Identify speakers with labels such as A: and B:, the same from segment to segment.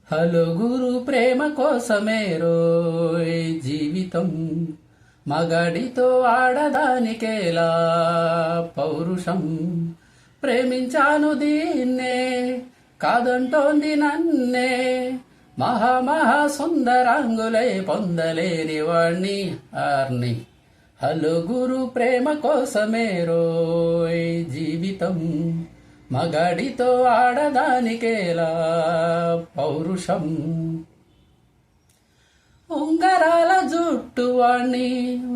A: hello గురు ప్రేమ కోసమే రోయ్ జీవితం మగాడితో ఆడదానికేలా పౌరుషం ప్రేమించాను దీన్నే కాదంటోంది నన్నే మహా సుందరాంగులై పొందలేని వాణ్ణి ఆర్ని హలో గురు ప్రేమ కోసమే రోయ్ జీవితం మగాడితో ఆడదానికేలా పౌరుషం ఉంగరాల జుట్టు వాణ్ణి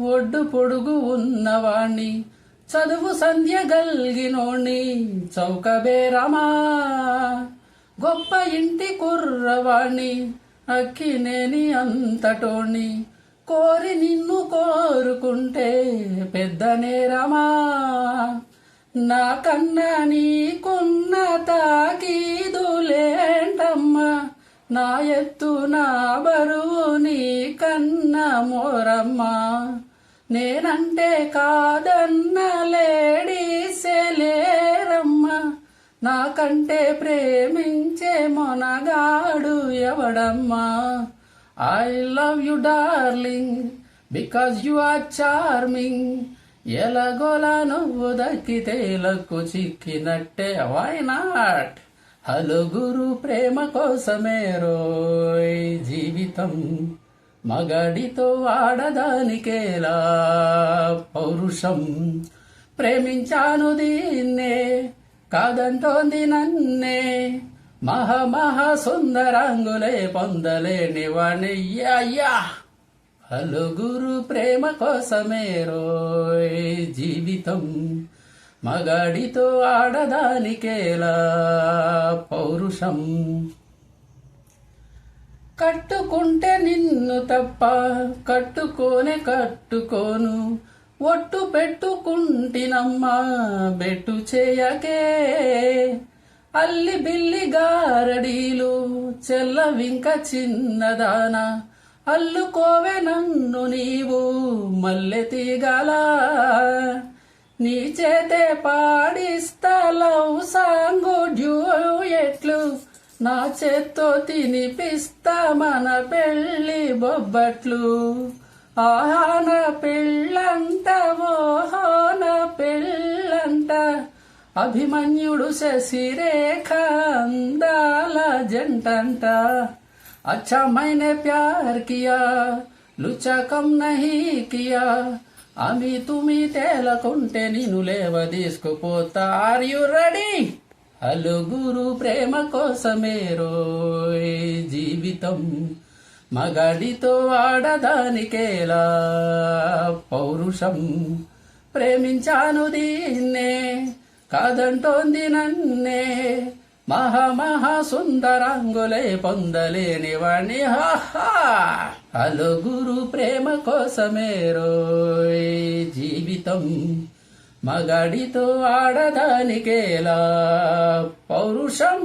A: ఒడ్డు పొడుగు ఉన్నవాణ్ణి చదువు సంధ్య గల్గినోణ్ణి చౌకబేరమా గొప్ప ఇంటి కుర్రవాణ్ణి అక్కినేని అంతటోణ్ణి కోరి నిన్ను కోరుకుంటే పెద్ద నేరమా నాకన్నా నీకున్న తాకీదులేంటమ్మా నా ఎత్తు నా బరువు నీ కన్నా మోరమ్మా నేనంటే కాదన్న లేడీసేలేరమ్మా నాకంటే ప్రేమించే మొనగాడు ఎవడమ్మా I love you darling because you are charming ఎలాగోలా నువ్వు దక్కితే లక్కు చిక్కినట్టే వై నాట్ హలో గురు ప్రేమ కోసమే రోయ్ జీవితం మగాడితో ఆడదానికేలా పౌరుషం ప్రేమించాను దీన్నే కాదంటోంది నన్నే మహా సుందరాంగులే పొందలేని వాణ్ణి యా హలో గురు ప్రేమ కోసమే రోయ్ జీవితం మగాడితో ఆడదానికేలా పౌరుషం కట్టుకుంటే నిన్ను తప్ప కట్టుకోను ఒట్టు పెట్టుకుంటినమ్మా బెట్టు చేయకే అల్లి బిల్లి గారడీలు చెల్లవింక చిన్నదానా అల్లుకోవే నన్ను నీవు మల్లె తీగల నీ చేతే పాడిస్తా లవ్ సాంగు డ్యూయెట్లు నా చేత్తో తినిపిస్తా మన పెళ్ళి బొబ్బట్లు ఆహాన పెళ్ళంట ఓహోన పెళ్ళంట అభిమన్యుడు శశిరేఖ అందాల జంటంట अच्छा मैंने प्यार किया लुचा कम नहीं किया అమి తుమి తేలకుంటే నిన్ను లేవదీసుకుపోతా ఆర్ యు రెడీ హలో గురు ప్రేమ కోసమే రోయ్ జీవితం మగాడితో ఆడదానికేలా పౌరుషం ప్రేమించాను దీన్నే కాదంటోంది నన్నే మహా సుందరాంగులే పొందలేని వాణ్ణి హలో గురు ప్రేమ కోసమే రోయ్ జీవితం మగాడితో ఆడదానికేలా పౌరుషం